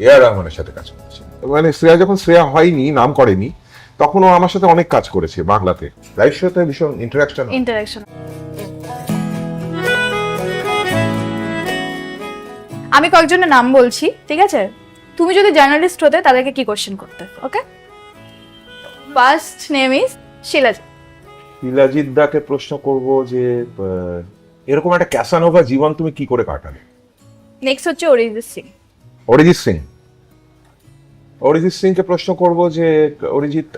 AR রহমানের সাথে কাজ করেছে। মানে শ্রেয়া যখন শ্রেয়া হয়নি, নাম করেনি, তখন ও আমার সাথে অনেক কাজ করেছে বাংলাতে। লাইভ শোতে ভীষণ ইন্টারাকশন। আমি কয়েকজনের নাম বলছি, ঠিক আছে? তুমি যদি জার্নালিস্ট হতে তাদেরকে কি কোশ্চেন করতে? Okay, first name is Shilajit. Shilajit দাকে প্রশ্ন করব যে এরকম একটা ক্যাসানোভা জীবন তুমি কি করে কাটালে। নেক্সট হচ্ছে অরিজিৎ সিং। অরিজিৎ সিংকে প্রশ্ন করব যে অরিজিৎ,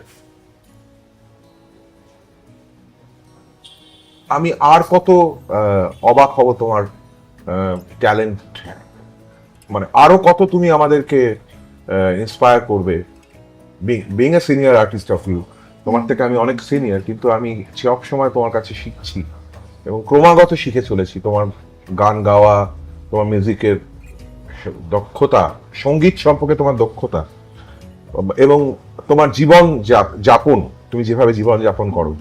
আমি আর কত অবাক হব তোমার ট্যালেন্ট, মানে আরো কত তুমি আমাদেরকে ইন্সপায়ার করবে। Being a senior artist of you, তোমার থেকে আমি অনেক সিনিয়র, কিন্তু আমি সব সময় তোমার কাছে শিখছি এবং ক্রমাগত শিখে চলেছি। তোমার গান গাওয়া, তোমার মিউজিকের দক্ষতা, সঙ্গীত সম্পর্কে তোমার দক্ষতা, এবং তোমার জীবন যাপন, তুমি যেভাবে জীবন যাপন করো,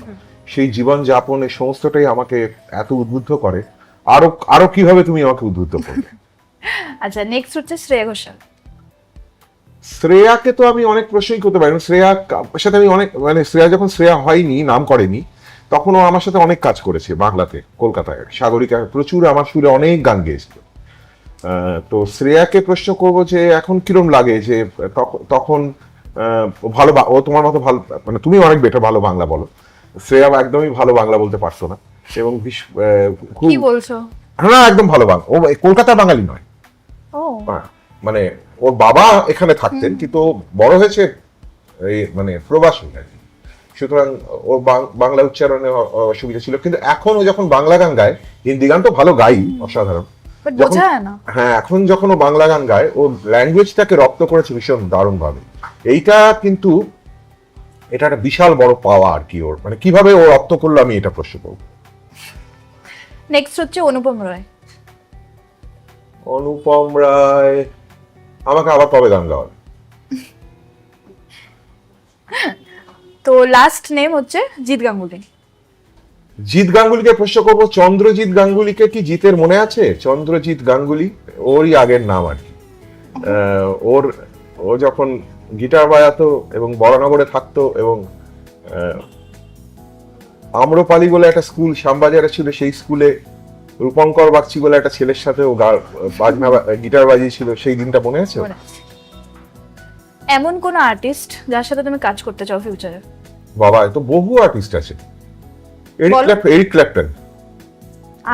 সেই জীবন যাপনের সমস্তটাই আমাকে এত উদ্বুদ্ধ করে। আরো আরো কিভাবে তুমি আমাকে উদ্বুদ্ধ করবে। আচ্ছা, নেক্সট হচ্ছে শ্রেয়া ঘোষাল। শ্রেয়াকে তো আমি অনেক প্রশ্নই করতে পারি। শ্রেয়ার সাথে আমি অনেক, মানে শ্রেয়া যখন শ্রেয়া হয়নি, নাম করেনি, তখন ও আমার সাথে অনেক কাজ করেছে বাংলাতে, কলকাতায়। সাগরিকা প্রচুর আমার সুরে অনেক গান গেয়েছিল। তো শ্রেয়াকে প্রশ্ন করব যে এখন কিরম লাগে যে তখন ভালো, ও তোমার মতো ভালো, মানে তুমি অনেক বেটার ভালো বাংলা বলো, শ্রেয়া একদমই ভালো বাংলা বলতে পারতো না। এবং কি বলছো? হ্যাঁ, একদম ভালো বাংলা। ও কলকাতা বাঙালি নয়। ও, মানে ওর বাবা এখানে থাকতেন, কিন্তু ও বড় হয়েছে এই মানে প্রবাসী আর কি। সুতরাং ওর বাংলা উচ্চারণে অসুবিধা ছিল। কিন্তু এখন ও যখন বাংলা গান গায়, হিন্দি গান তো ভালো গাই, অসাধারণ। হ্যাঁ, এখন যখন ও বাংলা গান গায়, ও ল্যাঙ্গুয়েজটাকে রপ্ত করেছে ভীষণ দারুণ ভাবে। এইটা কিন্তু এটা একটা বিশাল বড় পাওয়া আর কি ওর, মানে কিভাবে ও রপ্ত করলো, আমি এটা প্রশ্ন করবো। নেক্সট হচ্ছে অনুপম রায়। অনুপম রায় আমাকে আবার কবে গান গাওয়ার। তো লাস্ট নেম হচ্ছে জিৎ গাঙ্গুলি। জিৎ গাঙ্গুলিকে প্রশ্ন করবো। চন্দ্রজিৎ গাঙ্গুলিকে কি জিতের মনে আছে? চন্দ্রজিৎ গাঙ্গুলি ওরই আগের নাম আর কি। ও যখন গিটার বাজাতো এবং বড়নগরে থাকতো, এবং আম্রপালি বলে একটা স্কুল শ্যামবাজারে ছিল, সেই স্কুলে রূপঙ্কর বাগচি বলে একটা ছেলের সাথে ও গিটার বাজিয়েছিল, সেই দিনটা মনে আছে? এমন কোন আর্টিস্ট যার সাথে তুমি কাজ করতে চাও ফিউচারে? বাবা, তো বহু আর্টিস্ট আছে। এরিক ক্ল্যাপটন,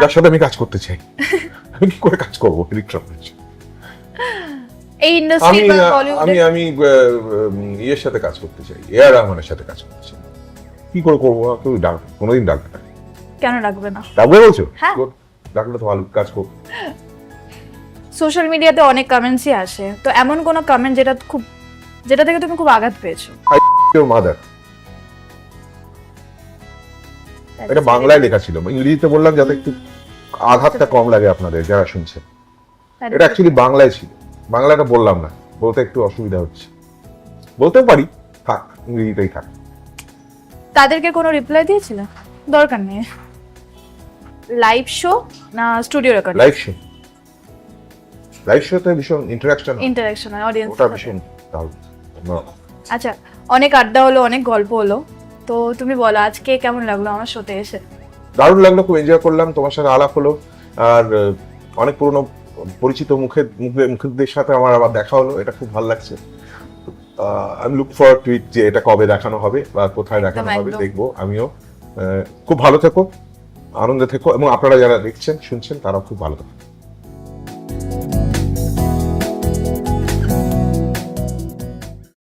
যার সাথে আমি কাজ করতে চাই। আমি কি করে কাজ করবো এরিক ক্ল্যাপটন? এই ইন্ডাস্ট্রি বা বলিউডে আমি ইয়ের সাথে কাজ করতে চাই, এআর রহমানের সাথে কাজ করতে চাই। কি করে করবো? কেউ কোনোদিন ডাকবে না। কেন ডাকবে না? ডাকবে বলছো? হ্যাঁ, ডাকলে তো ভালো কাজ করবো। সোশ্যাল মিডিয়াতে অনেক কমেন্টসই আসে, তো এমন কোন কমেন্ট যেটা থেকে তুমি খুব আঘাত পেয়েছো? Your mother, এটা বাংলায় লেখা ছিল, ইংরেজিতে বললাম যাতে একটু আঘাতটা কম লাগে আপনাদের যারা শুনছেন। এটা অ্যাকচুয়ালি বাংলায় ছিল, বাংলাটা বললাম না, বলতে একটু অসুবিধা হচ্ছে। বলতেও পারি, থাক, ইংরেজিতেই থাক। তাদেরকে কোনো রিপ্লাই দিয়েছিল? দরকার নেই। লাইভ শো না স্টুডিও রেকর্ডিং? লাইভ শোতে ভীষণ ইন্টারাকশন হয় অডিয়েন্স। ওটা ভীষণ দারুণ। আচ্ছা, অনেক আড্ডা হলো, অনেক গল্প হলো, তো তুমি বলো আজকে কেমন লাগলো আমার শোতে এসে? দারুণ লাগলো, খুব এনজয় করলাম, তোমার সাথে আলাপ হলো, আর অনেক পুরনো পরিচিত মুখদের সাথে আমার আবার দেখা হলো, এটা খুব ভালো লাগছে। আমি লুক ফরওয়ার্ড টু ইট, যে এটা কবে দেখানো হবে বা কোথায় দেখানো হবে, দেখবো। আমিও খুব ভালো থেকো, আনন্দে থেকো, এবং আপনারা যারা দেখছেন শুনছেন তারাও খুব ভালো থাকুন।